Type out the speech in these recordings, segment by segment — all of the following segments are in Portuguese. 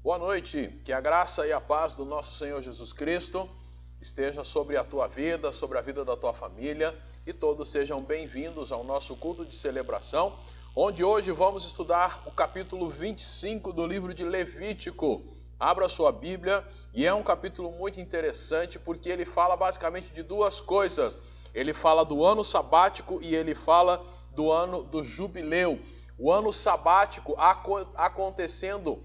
Boa noite, que a graça e a paz do nosso Senhor Jesus Cristo esteja sobre a tua vida, sobre a vida da tua família, e todos sejam bem-vindos ao nosso culto de celebração, onde hoje vamos estudar o capítulo 25 do livro de Levítico. Abra sua Bíblia, e é um capítulo muito interessante porque ele fala basicamente de duas coisas. Ele fala do ano sabático e ele fala do ano do jubileu. O ano sabático acontecendo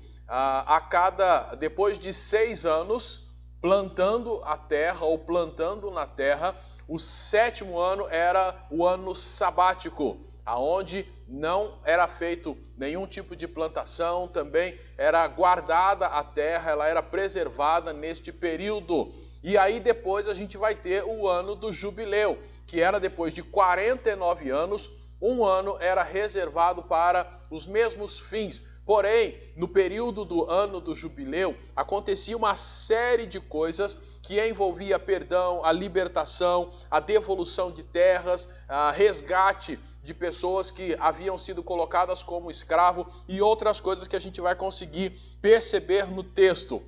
depois de 6 anos, plantando a terra ou plantando na terra. O 7º ano era o ano sabático, aonde não era feito nenhum tipo de plantação, também era guardada a terra, ela era preservada neste período. E aí depois a gente vai ter o ano do jubileu, que era depois de 49 anos, um ano era reservado para os mesmos fins. Porém, no período do ano do jubileu, acontecia uma série de coisas que envolvia perdão, a libertação, a devolução de terras, a resgate de pessoas que haviam sido colocadas como escravo e outras coisas que a gente vai conseguir perceber no texto.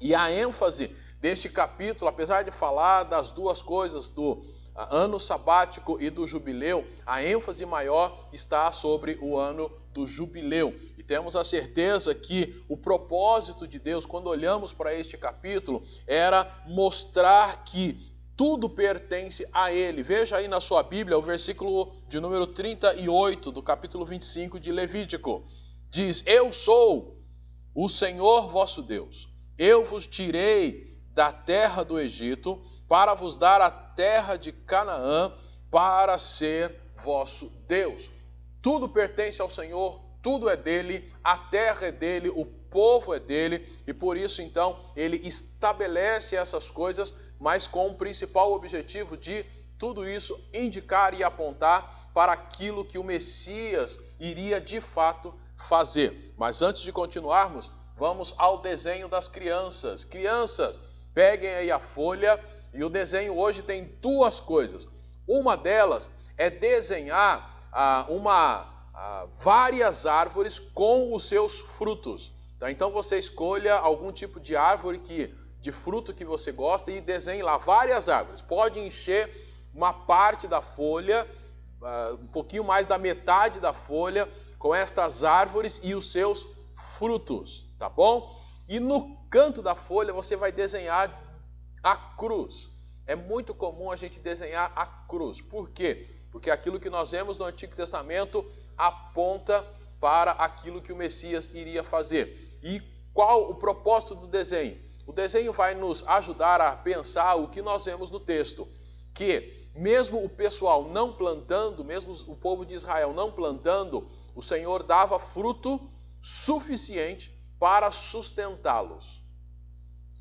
E a ênfase deste capítulo, apesar de falar das duas coisas, do ano sabático e do jubileu, a ênfase maior está sobre o ano do jubileu. E temos a certeza que o propósito de Deus, quando olhamos para este capítulo, era mostrar que tudo pertence a Ele. Veja aí na sua Bíblia o versículo de número 38 do capítulo 25 de Levítico. Diz: Eu sou o Senhor vosso Deus. Eu vos tirei da terra do Egito para vos dar a terra de Canaã para ser vosso Deus. Tudo pertence ao Senhor, tudo é dele, a terra é dele, o povo é dele, e por isso então ele estabelece essas coisas, mas com o principal objetivo de tudo isso indicar e apontar para aquilo que o Messias iria de fato fazer. Mas antes de continuarmos, vamos ao desenho das crianças. Crianças, peguem aí a folha, e o desenho hoje tem duas coisas. Uma delas é desenhar várias árvores com os seus frutos. Tá? Então você escolha algum tipo de árvore de fruto que você gosta e desenhe lá várias árvores. Pode encher uma parte da folha, um pouquinho mais da metade da folha, com estas árvores e os seus frutos, tá bom? E no canto da folha você vai desenhar a cruz. É muito comum a gente desenhar a cruz. Por quê? Porque aquilo que nós vemos no Antigo Testamento aponta para aquilo que o Messias iria fazer. E qual o propósito do desenho? O desenho vai nos ajudar a pensar o que nós vemos no texto, que mesmo o pessoal não plantando, mesmo o povo de Israel não plantando, o Senhor dava fruto suficiente para sustentá-los.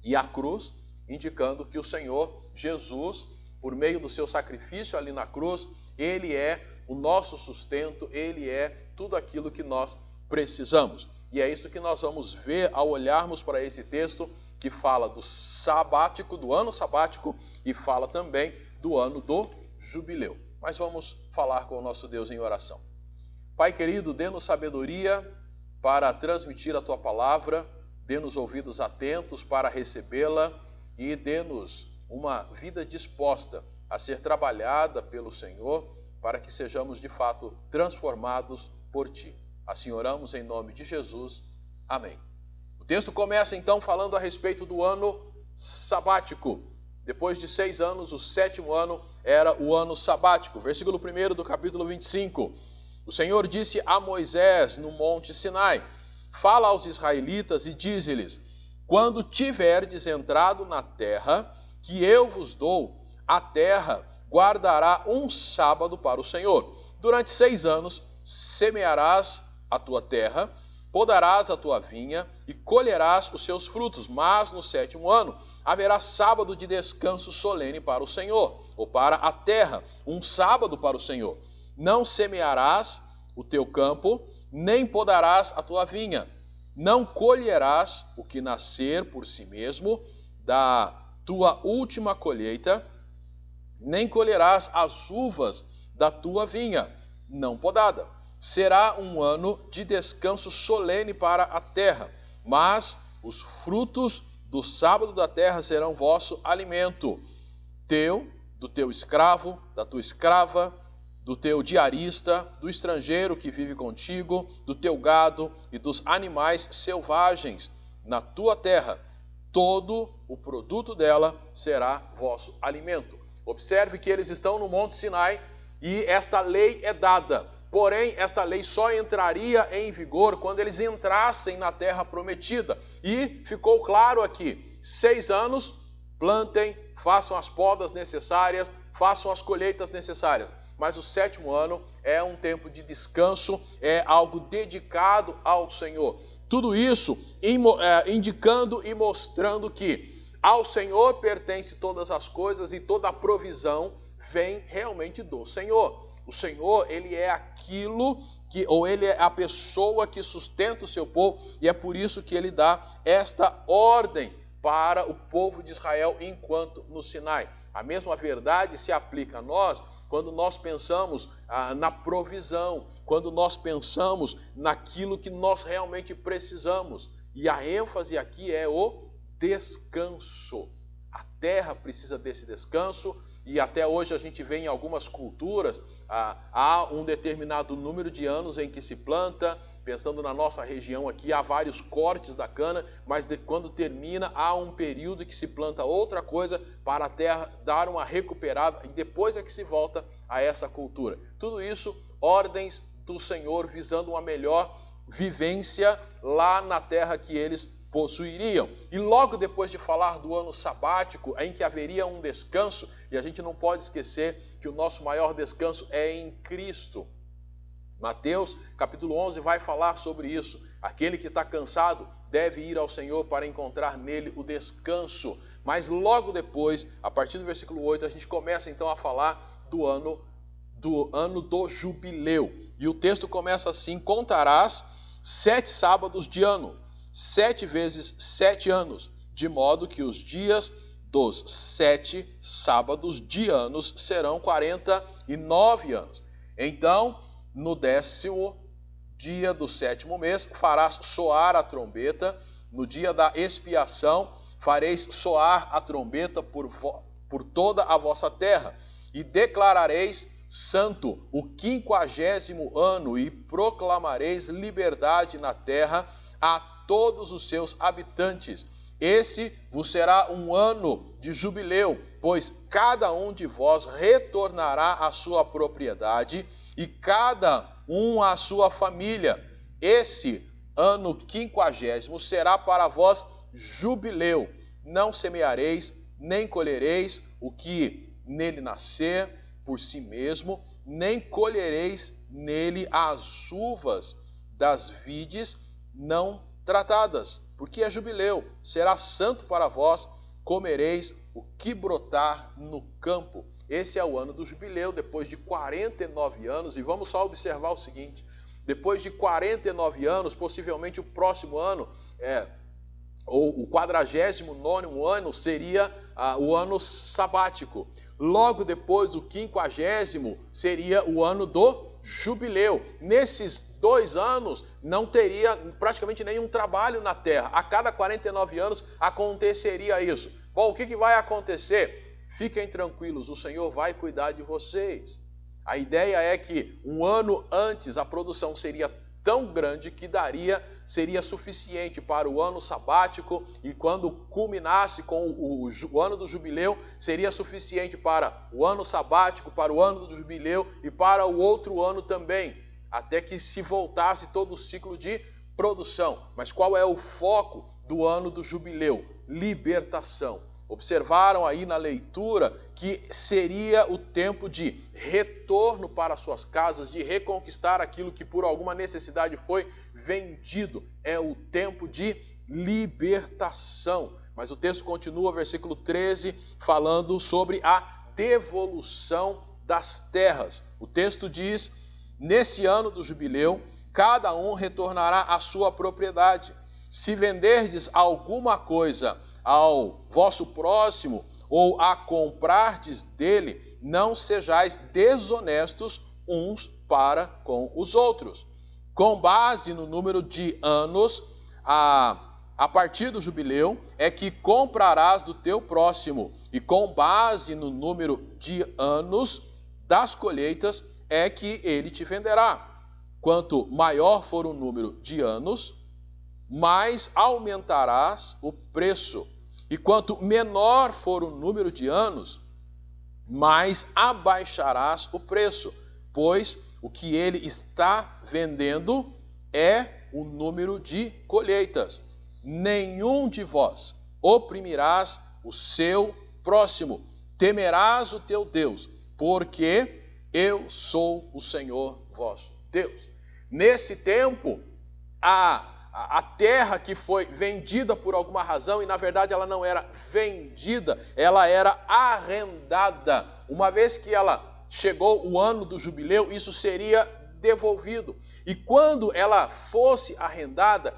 E a cruz indicando que o Senhor Jesus, por meio do seu sacrifício ali na cruz, Ele é o nosso sustento, Ele é tudo aquilo que nós precisamos. E é isso que nós vamos ver ao olharmos para esse texto que fala do sabático, do ano sabático, e fala também do ano do jubileu. Mas vamos falar com o nosso Deus em oração. Pai querido, dê-nos sabedoria para transmitir a Tua palavra, dê-nos ouvidos atentos para recebê-la, e dê-nos uma vida disposta a ser trabalhada pelo Senhor, para que sejamos de fato transformados por Ti. Assim oramos em nome de Jesus. Amém. O texto começa então falando a respeito do ano sabático. Depois de 6 anos, o 7º ano era o ano sabático. Versículo 1 do capítulo 25. O Senhor disse a Moisés no monte Sinai: Fala aos israelitas e dize-lhes: Quando tiverdes entrado na terra que eu vos dou, a terra guardará um sábado para o Senhor. Durante 6 anos semearás a tua terra, podarás a tua vinha e colherás os seus frutos. Mas no 7º ano haverá sábado de descanso solene para o Senhor, ou para a terra, um sábado para o Senhor. Não semearás o teu campo, nem podarás a tua vinha. Não colherás o que nascer por si mesmo da tua última colheita, nem colherás as uvas da tua vinha, não podada. Será um ano de descanso solene para a terra. mas os frutos do sábado da terra serão vosso alimento, do teu escravo, da tua escrava, do teu diarista, do estrangeiro que vive contigo, do teu gado e dos animais selvagens na tua terra. Todo o produto dela será vosso alimento. Observe que eles estão no Monte Sinai e esta lei é dada. Porém, esta lei só entraria em vigor quando eles entrassem na terra prometida. E ficou claro aqui, 6 anos, plantem, façam as podas necessárias, façam as colheitas necessárias. Mas o 7º ano é um tempo de descanso, é algo dedicado ao Senhor. Tudo isso indicando e mostrando que ao Senhor pertence todas as coisas e toda a provisão vem realmente do Senhor. O Senhor, ele é ele é a pessoa que sustenta o seu povo, e é por isso que ele dá esta ordem para o povo de Israel enquanto no Sinai. A mesma verdade se aplica a nós quando nós pensamos na provisão, quando nós pensamos naquilo que nós realmente precisamos. E a ênfase aqui é o descanso. A terra precisa desse descanso, e até hoje a gente vê em algumas culturas, há um determinado número de anos em que se planta. Pensando na nossa região aqui, há vários cortes da cana, mas quando termina, há um período que se planta outra coisa para a terra dar uma recuperada, e depois é que se volta a essa cultura. Tudo isso, ordens do Senhor visando uma melhor vivência lá na terra que eles possuiriam. E logo depois de falar do ano sabático, em que haveria um descanso, e a gente não pode esquecer que o nosso maior descanso é em Cristo. Mateus, capítulo 11, vai falar sobre isso. Aquele que está cansado deve ir ao Senhor para encontrar nele o descanso. Mas logo depois, a partir do versículo 8, a gente começa então a falar do ano do jubileu. E o texto começa assim: contarás 7 sábados de ano, 7 vezes 7 anos, de modo que os dias dos 7 sábados de anos serão 49 anos. Então, no 10º dia do 7º mês, farás soar a trombeta. No dia da expiação, fareis soar a trombeta por toda a vossa terra. E declarareis santo o 50º ano, e proclamareis liberdade na terra a todos os seus habitantes. Esse vos será um ano de jubileu, pois cada um de vós retornará à sua propriedade, e cada um à sua família. Esse ano 50º será para vós jubileu. Não semeareis, nem colhereis o que nele nascer por si mesmo, nem colhereis nele as uvas das vides não tratadas, porque é jubileu. Será santo para vós, comereis o que brotar no campo. Esse é o ano do jubileu, depois de 49 anos, e vamos só observar o seguinte: depois de 49 anos, possivelmente o próximo ano, ou o 49º ano, seria o ano sabático. Logo depois, o 50º seria o ano do jubileu. Nesses 2 anos, não teria praticamente nenhum trabalho na terra. A cada 49 anos aconteceria isso. Bom, o que vai acontecer? Fiquem tranquilos, o Senhor vai cuidar de vocês. A ideia é que um ano antes a produção seria tão grande que seria suficiente para o ano sabático, e quando culminasse com o ano do jubileu, seria suficiente para o ano sabático, para o ano do jubileu e para o outro ano também, até que se voltasse todo o ciclo de produção. Mas qual é o foco do ano do jubileu? Libertação. Observaram aí na leitura que seria o tempo de retorno para suas casas, de reconquistar aquilo que por alguma necessidade foi vendido. É o tempo de libertação. Mas o texto continua, versículo 13, falando sobre a devolução das terras. O texto diz: nesse ano do jubileu, cada um retornará à sua propriedade. Se venderdes alguma coisa ao vosso próximo, ou a comprardes dele, não sejais desonestos uns para com os outros. Com base no número de anos, a partir do jubileu é que comprarás do teu próximo, e com base no número de anos das colheitas é que ele te venderá. Quanto maior for o número de anos, mais aumentarás o preço. E quanto menor for o número de anos, mais abaixarás o preço, pois o que ele está vendendo é o número de colheitas. Nenhum de vós oprimirás o seu próximo, temerás o teu Deus, porque eu sou o Senhor vosso Deus. Nesse tempo, a terra que foi vendida por alguma razão, e na verdade ela não era vendida, ela era arrendada. Uma vez que ela chegou o ano do jubileu, isso seria devolvido. E quando ela fosse arrendada,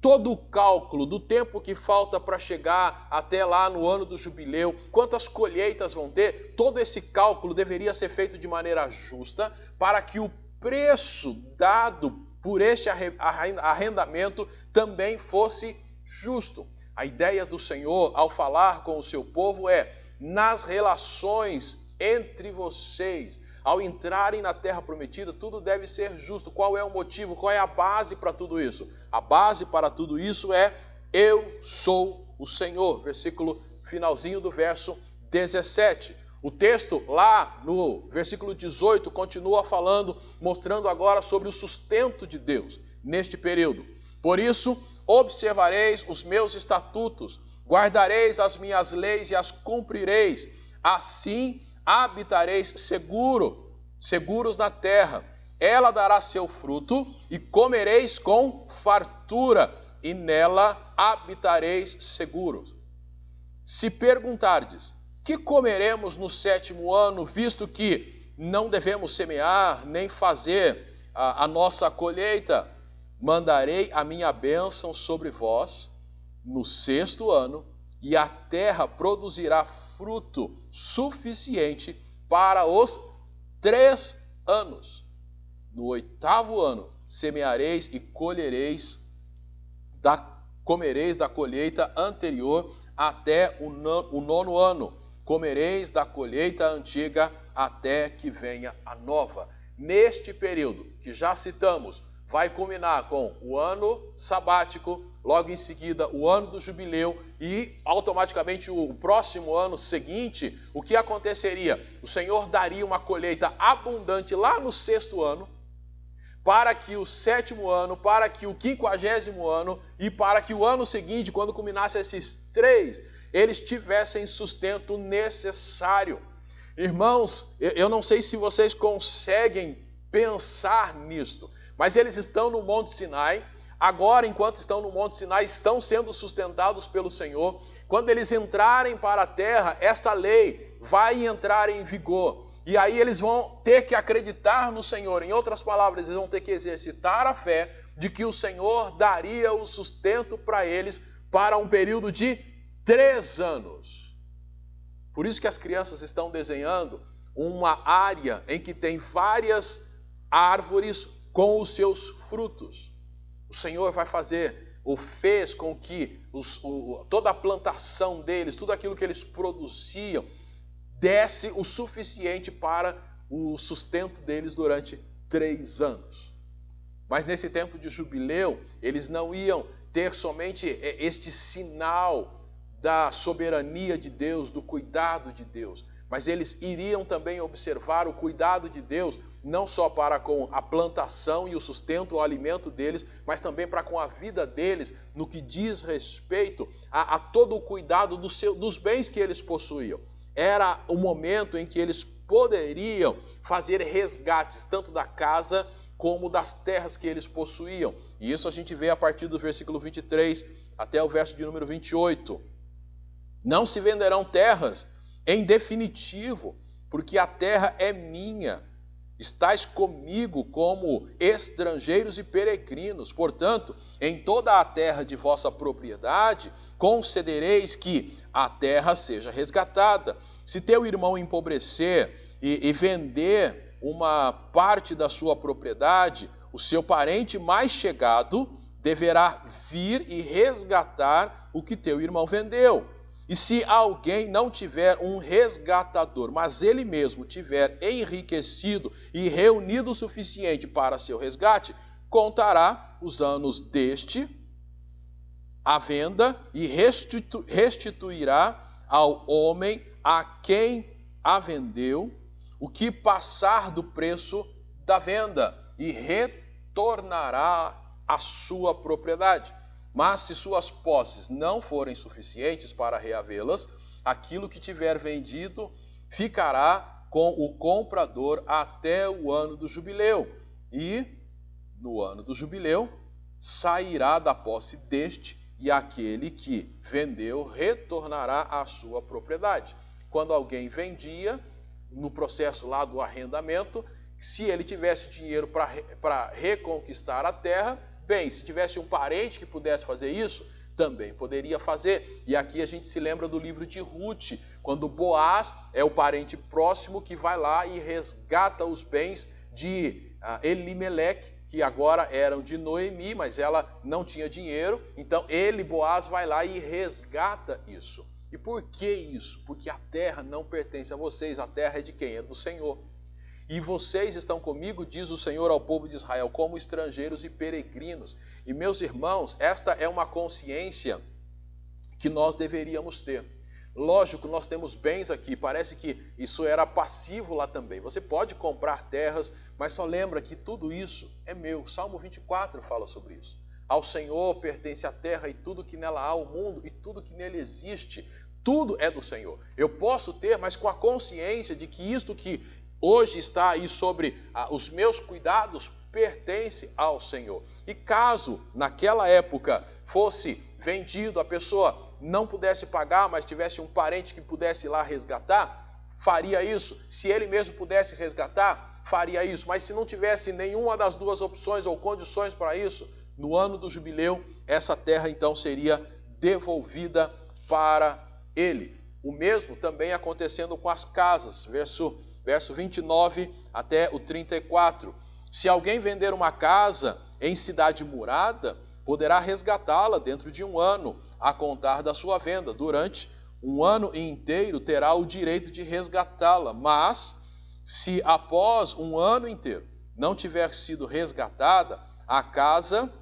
todo o cálculo do tempo que falta para chegar até lá no ano do jubileu, quantas colheitas vão ter, todo esse cálculo deveria ser feito de maneira justa, para que o preço dado por este arrendamento também fosse justo. A ideia do Senhor, ao falar com o seu povo, é: nas relações entre vocês, ao entrarem na terra prometida, tudo deve ser justo. Qual é o motivo? Qual é a base para tudo isso? A base para tudo isso é: eu sou o Senhor. Versículo finalzinho do verso 17. O texto lá no versículo 18 continua falando, mostrando agora sobre o sustento de Deus neste período. Por isso, observareis os meus estatutos, guardareis as minhas leis e as cumprireis. Assim habitareis seguros na terra. Ela dará seu fruto e comereis com fartura, e nela habitareis seguros. Se perguntardes: que comeremos no 7º ano, visto que não devemos semear, nem fazer a nossa colheita? Mandarei a minha bênção sobre vós no 6º ano, e a terra produzirá fruto suficiente para os 3 anos. No 8º ano semeareis e comereis da colheita anterior até o 9º ano. Comereis da colheita antiga até que venha a nova. Neste período que já citamos, vai culminar com o ano sabático, logo em seguida o ano do jubileu e automaticamente o próximo ano seguinte. O que aconteceria? O Senhor daria uma colheita abundante lá no 6º ano, para que o 7º ano, para que o 50º ano e para que o ano seguinte, quando culminasse esses 3, eles tivessem sustento necessário. Irmãos, eu não sei se vocês conseguem pensar nisto, mas eles estão no Monte Sinai. Agora, enquanto estão no Monte Sinai, estão sendo sustentados pelo Senhor. Quando eles entrarem para a terra, esta lei vai entrar em vigor. E aí eles vão ter que acreditar no Senhor. Em outras palavras, eles vão ter que exercitar a fé de que o Senhor daria o sustento para eles para um período de 3 anos. Por isso que as crianças estão desenhando uma área em que tem várias árvores com os seus frutos. O Senhor vai fazer, ou fez com que toda a plantação deles, tudo aquilo que eles produziam, desse o suficiente para o sustento deles durante 3 anos. Mas nesse tempo de jubileu, eles não iam ter somente este sinal da soberania de Deus, do cuidado de Deus, mas eles iriam também observar o cuidado de Deus, não só para com a plantação e o sustento, o alimento deles, mas também para com a vida deles, no que diz respeito a todo o cuidado dos bens que eles possuíam. Era o momento em que eles poderiam fazer resgates, tanto da casa como das terras que eles possuíam. E isso a gente vê a partir do versículo 23 até o verso de número 28. Não se venderão terras em definitivo, porque a terra é minha. Estais comigo como estrangeiros e peregrinos. Portanto, em toda a terra de vossa propriedade, concedereis que a terra seja resgatada. Se teu irmão empobrecer e vender uma parte da sua propriedade, o seu parente mais chegado deverá vir e resgatar o que teu irmão vendeu. E se alguém não tiver um resgatador, mas ele mesmo tiver enriquecido e reunido o suficiente para seu resgate, contará os anos deste à venda e restituirá ao homem a quem a vendeu o que passar do preço da venda e retornará à sua propriedade. Mas se suas posses não forem suficientes para reavê-las, aquilo que tiver vendido ficará com o comprador até o ano do jubileu. E, no ano do jubileu, sairá da posse deste, e aquele que vendeu retornará à sua propriedade. Quando alguém vendia, no processo lá do arrendamento, se ele tivesse dinheiro para reconquistar a terra, bem, se tivesse um parente que pudesse fazer isso, também poderia fazer. E aqui a gente se lembra do livro de Ruth, quando Boaz é o parente próximo que vai lá e resgata os bens de Elimeleque, que agora eram de Noemi, mas ela não tinha dinheiro. Então ele, Boaz, vai lá e resgata isso. E por que isso? Porque a terra não pertence a vocês, a terra é de quem? É do Senhor. E vocês estão comigo, diz o Senhor ao povo de Israel, como estrangeiros e peregrinos. E meus irmãos, esta é uma consciência que nós deveríamos ter. Lógico, nós temos bens aqui, parece que isso era passivo lá também. Você pode comprar terras, mas só lembra que tudo isso é meu. Salmo 24 fala sobre isso. Ao Senhor pertence a terra e tudo que nela há, o mundo e tudo que nele existe. Tudo é do Senhor. Eu posso ter, mas com a consciência de que isto que hoje está aí sobre os meus cuidados pertence ao Senhor. E caso naquela época fosse vendido, a pessoa não pudesse pagar, mas tivesse um parente que pudesse ir lá resgatar, faria isso. Se ele mesmo pudesse resgatar, faria isso. Mas se não tivesse nenhuma das duas opções ou condições para isso, no ano do jubileu, essa terra então seria devolvida para ele. O mesmo também acontecendo com as casas, verso 29 até o 34. Se alguém vender uma casa em cidade murada, poderá resgatá-la dentro de um ano, a contar da sua venda. Durante um ano inteiro terá o direito de resgatá-la, mas se após um ano inteiro não tiver sido resgatada, a casa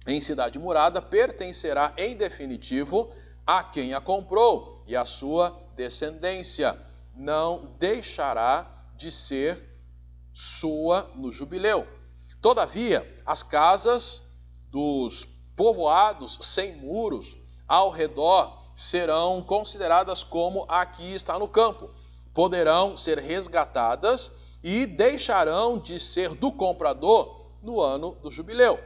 em cidade murada pertencerá em definitivo a quem a comprou, e a sua descendência não deixará de ser sua no jubileu. Todavia, as casas dos povoados sem muros ao redor serão consideradas como aqui está no campo. Poderão ser resgatadas e deixarão de ser do comprador no ano do jubileu.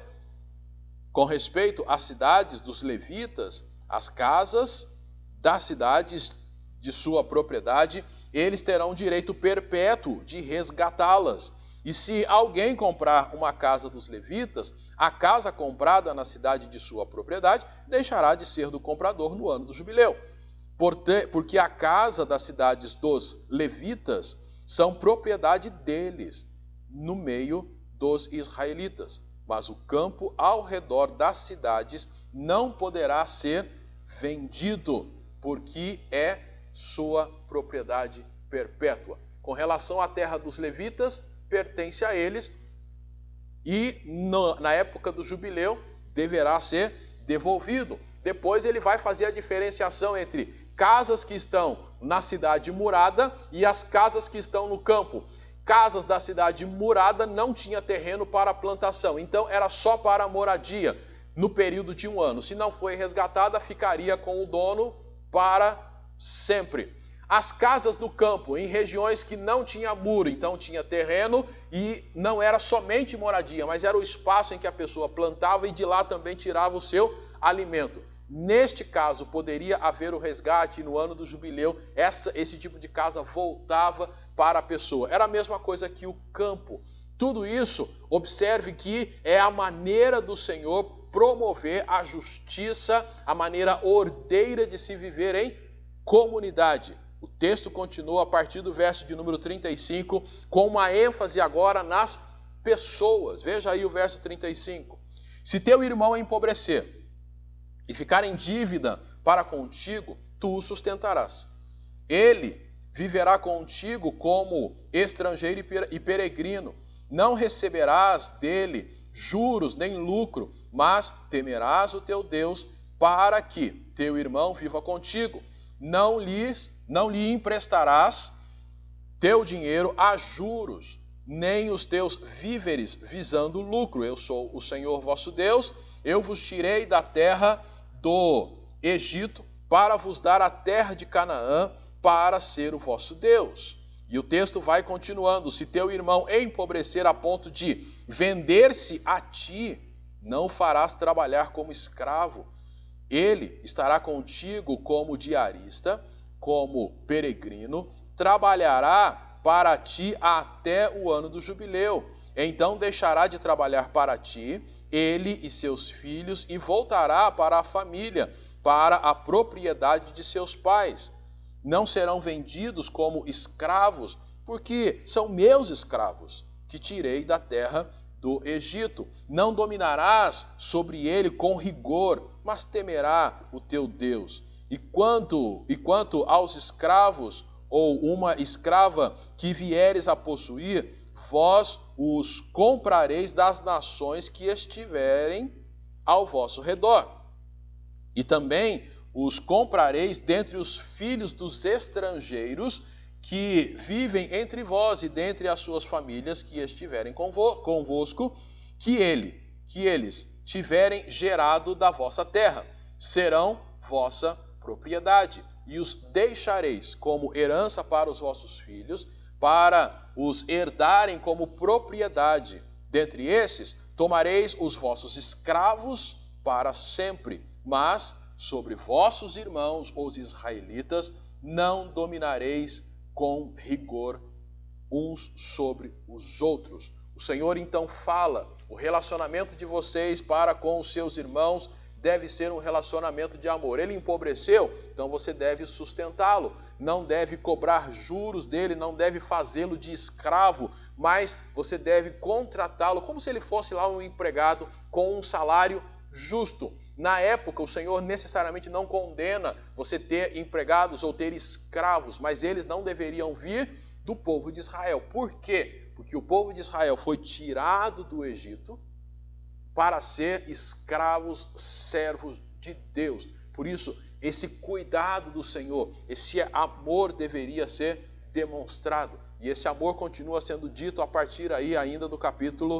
Com respeito às cidades dos levitas, as casas das cidades de sua propriedade, eles terão direito perpétuo de resgatá-las. E se alguém comprar uma casa dos levitas, a casa comprada na cidade de sua propriedade deixará de ser do comprador no ano do jubileu. Porque a casa das cidades dos levitas são propriedade deles, no meio dos israelitas. Mas o campo ao redor das cidades não poderá ser vendido, porque é sua propriedade perpétua. Com relação à terra dos levitas, pertence a eles e na época do jubileu deverá ser devolvido. Depois ele vai fazer a diferenciação entre casas que estão na cidade murada e as casas que estão no campo. Casas da cidade murada não tinha terreno para plantação, então era só para moradia no período de um ano. Se não foi resgatada, ficaria com o dono para sempre. As casas no campo, em regiões que não tinha muro, então tinha terreno e não era somente moradia, mas era o espaço em que a pessoa plantava e de lá também tirava o seu alimento. Neste caso, poderia haver o resgate e no ano do jubileu, esse tipo de casa voltava para a pessoa. Era a mesma coisa que o campo. Tudo isso, observe que é a maneira do Senhor promover a justiça, a maneira ordeira de se viver em comunidade. O texto continua a partir do verso de número 35, com uma ênfase agora nas pessoas. Veja aí o verso 35. Se teu irmão empobrecer e ficar em dívida para contigo, tu o sustentarás. Ele viverá contigo como estrangeiro e peregrino. Não receberás dele juros nem lucro, mas temerás o teu Deus para que teu irmão viva contigo. Não lhe emprestarás teu dinheiro a juros, nem os teus víveres visando lucro. Eu sou o Senhor vosso Deus, eu vos tirei da terra do Egito para vos dar a terra de Canaã, para ser o vosso Deus. E o texto vai continuando: se teu irmão empobrecer a ponto de vender-se a ti, não o farás trabalhar como escravo. Ele estará contigo como diarista, como peregrino, trabalhará para ti até o ano do jubileu. Então deixará de trabalhar para ti, ele e seus filhos, e voltará para a família, para a propriedade de seus pais. Não serão vendidos como escravos, porque são meus escravos, que tirei da terra do Egito. Não dominarás sobre ele com rigor, mas temerá o teu Deus. E quanto aos escravos ou uma escrava que vieres a possuir, vós os comprareis das nações que estiverem ao vosso redor. E também os comprareis dentre os filhos dos estrangeiros que vivem entre vós e dentre as suas famílias que estiverem convosco, que eles tiverem gerado da vossa terra, serão vossa propriedade, e os deixareis como herança para os vossos filhos, para os herdarem como propriedade. Dentre esses, tomareis os vossos escravos para sempre, mas sobre vossos irmãos, os israelitas, não dominareis com rigor uns sobre os outros. O Senhor então fala: o relacionamento de vocês para com os seus irmãos deve ser um relacionamento de amor. Ele empobreceu, então você deve sustentá-lo. Não deve cobrar juros dele, não deve fazê-lo de escravo, mas você deve contratá-lo como se ele fosse lá um empregado com um salário justo. Na época, o Senhor necessariamente não condena você ter empregados ou ter escravos, mas eles não deveriam vir do povo de Israel. Por quê? Porque o povo de Israel foi tirado do Egito para ser escravos, servos de Deus. Por isso, esse cuidado do Senhor, esse amor deveria ser demonstrado. E esse amor continua sendo dito a partir aí ainda do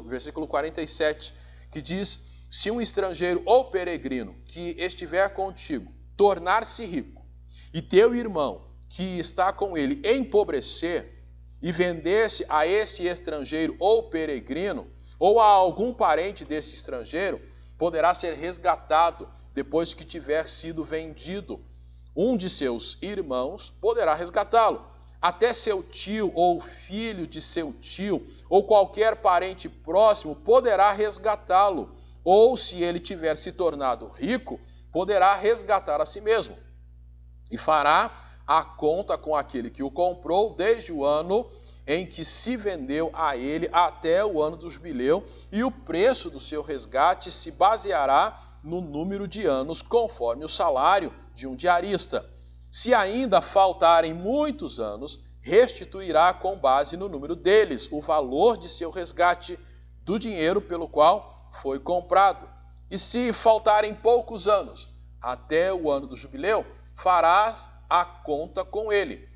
versículo 47, que diz: se um estrangeiro ou peregrino que estiver contigo tornar-se rico, e teu irmão que está com ele empobrecer, e vender-se a esse estrangeiro ou peregrino, ou a algum parente desse estrangeiro, poderá ser resgatado depois que tiver sido vendido. Um de seus irmãos poderá resgatá-lo. Até seu tio ou filho de seu tio, ou qualquer parente próximo, poderá resgatá-lo. Ou, se ele tiver se tornado rico, poderá resgatar a si mesmo. E fará a conta com aquele que o comprou desde o ano em que se vendeu a ele até o ano do jubileu, e o preço do seu resgate se baseará no número de anos, conforme o salário de um diarista. Se ainda faltarem muitos anos, restituirá com base no número deles o valor de seu resgate do dinheiro pelo qual foi comprado. E se faltarem poucos anos, até o ano do jubileu, farás a conta com ele.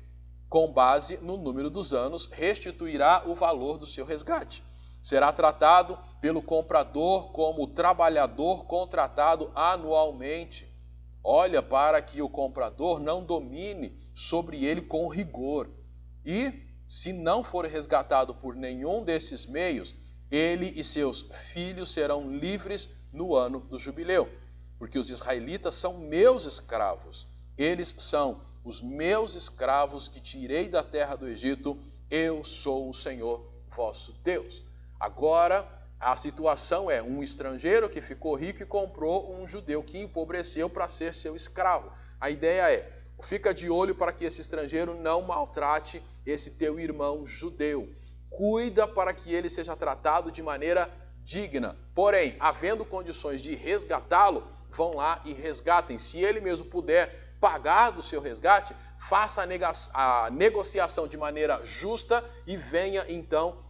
Com base no número dos anos, restituirá o valor do seu resgate. Será tratado pelo comprador como trabalhador contratado anualmente. Olha para que o comprador não domine sobre ele com rigor. E, se não for resgatado por nenhum desses meios, ele e seus filhos serão livres no ano do jubileu. Porque os israelitas são meus escravos. Eles são os meus escravos que tirei da terra do Egito. Eu sou o Senhor vosso Deus. Agora, a situação é um estrangeiro que ficou rico e comprou um judeu que empobreceu para ser seu escravo. A ideia é: fica de olho para que esse estrangeiro não maltrate esse teu irmão judeu. Cuida para que ele seja tratado de maneira digna. Porém, havendo condições de resgatá-lo, vão lá e resgatem. Se ele mesmo puder pagar do seu resgate, faça a negociação de maneira justa e venha então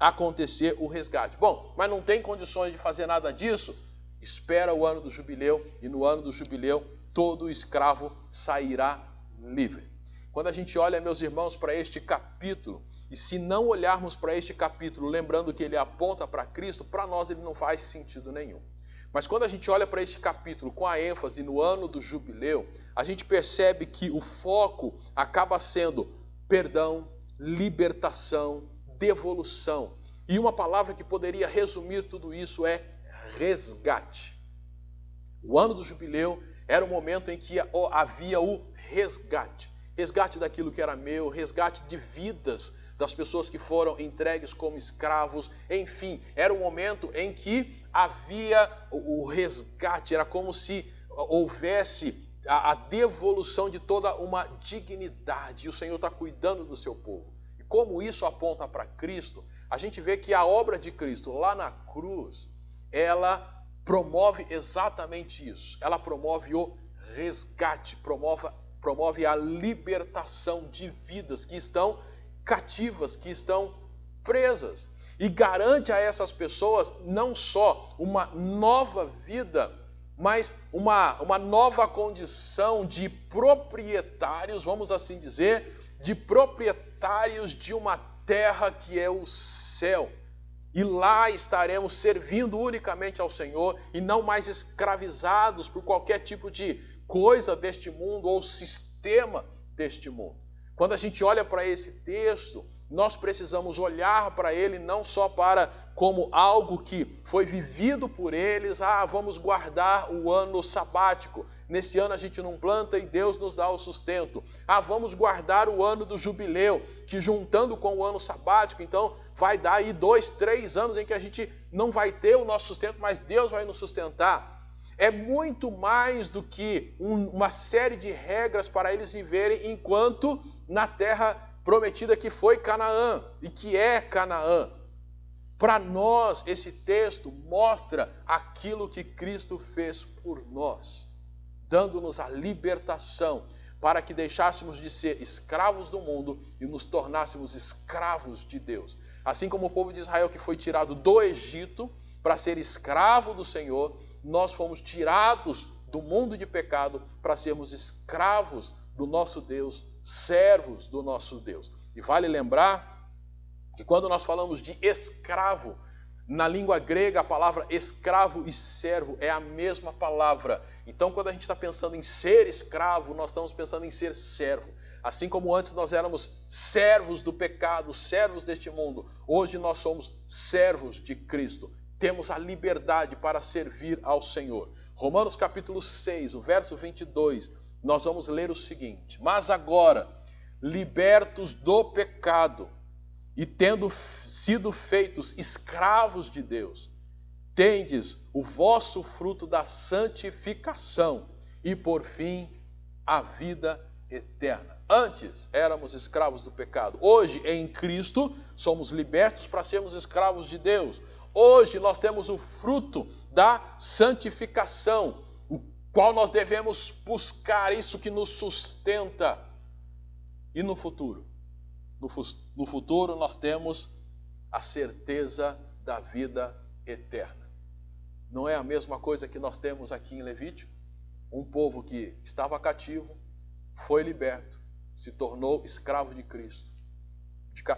acontecer o resgate. Bom, mas não tem condições de fazer nada disso? Espera o ano do jubileu, e no ano do jubileu todo escravo sairá livre. Quando a gente olha, meus irmãos, para este capítulo, e se não olharmos para este capítulo lembrando que ele aponta para Cristo, para nós ele não faz sentido nenhum. Mas quando a gente olha para este capítulo com a ênfase no ano do jubileu, a gente percebe que o foco acaba sendo perdão, libertação, devolução. E uma palavra que poderia resumir tudo isso é resgate. O ano do jubileu era o momento em que havia o resgate. Resgate daquilo que era meu, resgate de vidas das pessoas que foram entregues como escravos. Enfim, era o momento em que havia o resgate. Era como se houvesse a devolução de toda uma dignidade. E o Senhor está cuidando do seu povo. E como isso aponta para Cristo, a gente vê que a obra de Cristo lá na cruz, ela promove exatamente isso. Ela promove o resgate, promove a libertação de vidas que estão cativas, que estão presas. E garante a essas pessoas não só uma nova vida, mas uma nova condição de proprietários, vamos assim dizer, de proprietários de uma terra que é o céu. E lá estaremos servindo unicamente ao Senhor e não mais escravizados por qualquer tipo de coisa deste mundo ou sistema deste mundo. Quando a gente olha para esse texto, nós precisamos olhar para ele não só para como algo que foi vivido por eles, vamos guardar o ano sabático. Nesse ano a gente não planta e Deus nos dá o sustento. Vamos guardar o ano do jubileu, que juntando com o ano sabático, então vai dar aí 2, 3 anos em que a gente não vai ter o nosso sustento, mas Deus vai nos sustentar. É muito mais do que uma série de regras para eles viverem enquanto na terra prometida que foi Canaã e que é Canaã. Para nós, esse texto mostra aquilo que Cristo fez por nós, dando-nos a libertação para que deixássemos de ser escravos do mundo e nos tornássemos escravos de Deus. Assim como o povo de Israel que foi tirado do Egito para ser escravo do Senhor, nós fomos tirados do mundo de pecado para sermos escravos do nosso Deus, servos do nosso Deus. E vale lembrar que quando nós falamos de escravo, na língua grega a palavra escravo e servo é a mesma palavra. Então quando a gente está pensando em ser escravo, nós estamos pensando em ser servo. Assim como antes nós éramos servos do pecado, servos deste mundo, hoje nós somos servos de Cristo. Temos a liberdade para servir ao Senhor. Romanos capítulo 6, o verso 22, nós vamos ler o seguinte: mas agora, libertos do pecado e tendo sido feitos escravos de Deus, tendes o vosso fruto da santificação e, por fim, a vida eterna. Antes éramos escravos do pecado. Hoje, em Cristo, somos libertos para sermos escravos de Deus. Hoje nós temos o fruto da santificação, o qual nós devemos buscar, isso que nos sustenta. E no futuro? No futuro nós temos a certeza da vida eterna. Não é a mesma coisa que nós temos aqui em Levítico? Um povo que estava cativo, foi liberto, se tornou escravo de Cristo,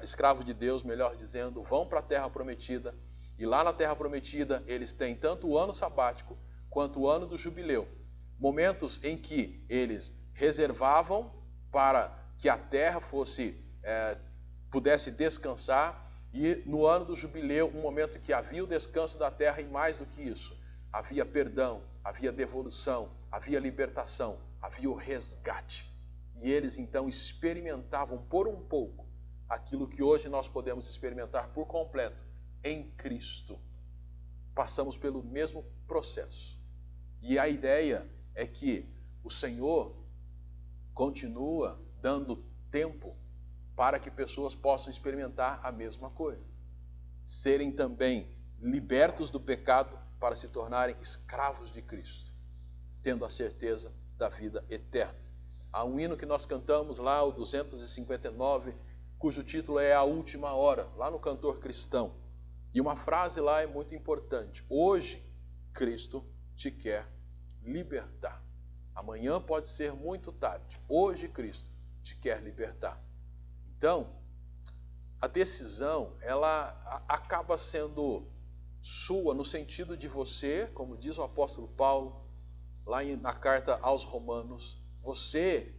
escravo de Deus, melhor dizendo, vão para a terra prometida. E lá na terra prometida, eles têm tanto o ano sabático quanto o ano do jubileu. Momentos em que eles reservavam para que a terra pudesse descansar. E no ano do jubileu, um momento em que havia o descanso da terra e mais do que isso. Havia perdão, havia devolução, havia libertação, havia o resgate. E eles então experimentavam por um pouco aquilo que hoje nós podemos experimentar por completo em Cristo. Passamos pelo mesmo processo. E a ideia é que o Senhor continua dando tempo para que pessoas possam experimentar a mesma coisa. Serem também libertos do pecado para se tornarem escravos de Cristo, tendo a certeza da vida eterna. Há um hino que nós cantamos lá, o 259, cujo título é A Última Hora, lá no Cantor Cristão. E uma frase lá é muito importante: hoje Cristo te quer libertar. Amanhã pode ser muito tarde. Hoje Cristo te quer libertar. Então, a decisão, ela acaba sendo sua no sentido de você, como diz o apóstolo Paulo, lá na carta aos Romanos, você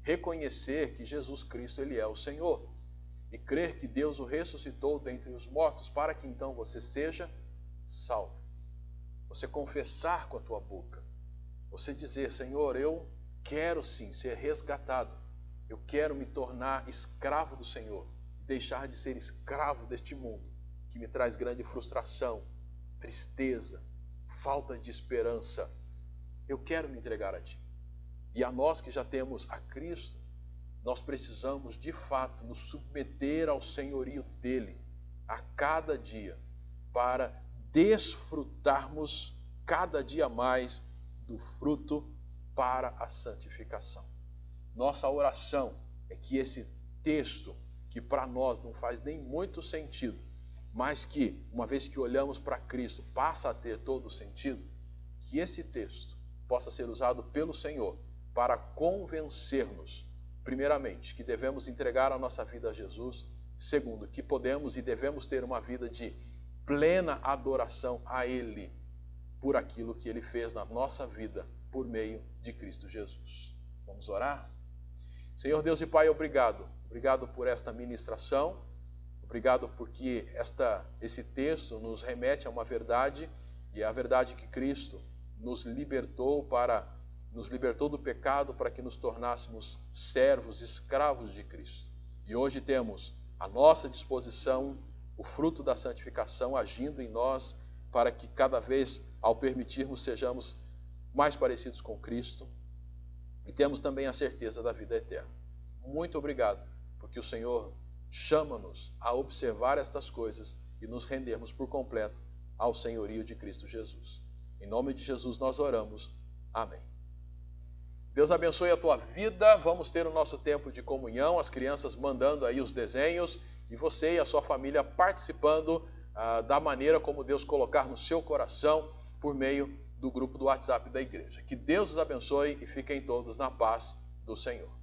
reconhecer que Jesus Cristo, Ele é o Senhor, e crer que Deus o ressuscitou dentre os mortos, para que então você seja salvo. Você confessar com a tua boca, você dizer: Senhor, eu quero sim ser resgatado, eu quero me tornar escravo do Senhor, deixar de ser escravo deste mundo, que me traz grande frustração, tristeza, falta de esperança. Eu quero me entregar a Ti. E a nós que já temos a Cristo, nós precisamos de fato nos submeter ao senhorio dEle a cada dia, para desfrutarmos cada dia mais do fruto para a santificação. Nossa oração é que esse texto, que para nós não faz nem muito sentido, mas que, uma vez que olhamos para Cristo, passa a ter todo o sentido, que esse texto possa ser usado pelo Senhor para convencer-nos, primeiramente, que devemos entregar a nossa vida a Jesus; segundo, que podemos e devemos ter uma vida de plena adoração a Ele, por aquilo que Ele fez na nossa vida, por meio de Cristo Jesus. Vamos orar? Senhor Deus e Pai, obrigado. Obrigado por esta ministração. Obrigado porque esse texto nos remete a uma verdade, e é a verdade que Cristo nos libertou do pecado para que nos tornássemos servos, escravos de Cristo. E hoje temos à nossa disposição o fruto da santificação agindo em nós, para que cada vez, ao permitirmos, sejamos mais parecidos com Cristo, e temos também a certeza da vida eterna. Muito obrigado, porque o Senhor chama-nos a observar estas coisas e nos rendermos por completo ao senhorio de Cristo Jesus. Em nome de Jesus nós oramos. Amém. Deus abençoe a tua vida. Vamos ter o nosso tempo de comunhão, as crianças mandando aí os desenhos, e você e a sua família participando da maneira como Deus colocar no seu coração, por meio do grupo do WhatsApp da igreja. Que Deus os abençoe e fiquem todos na paz do Senhor.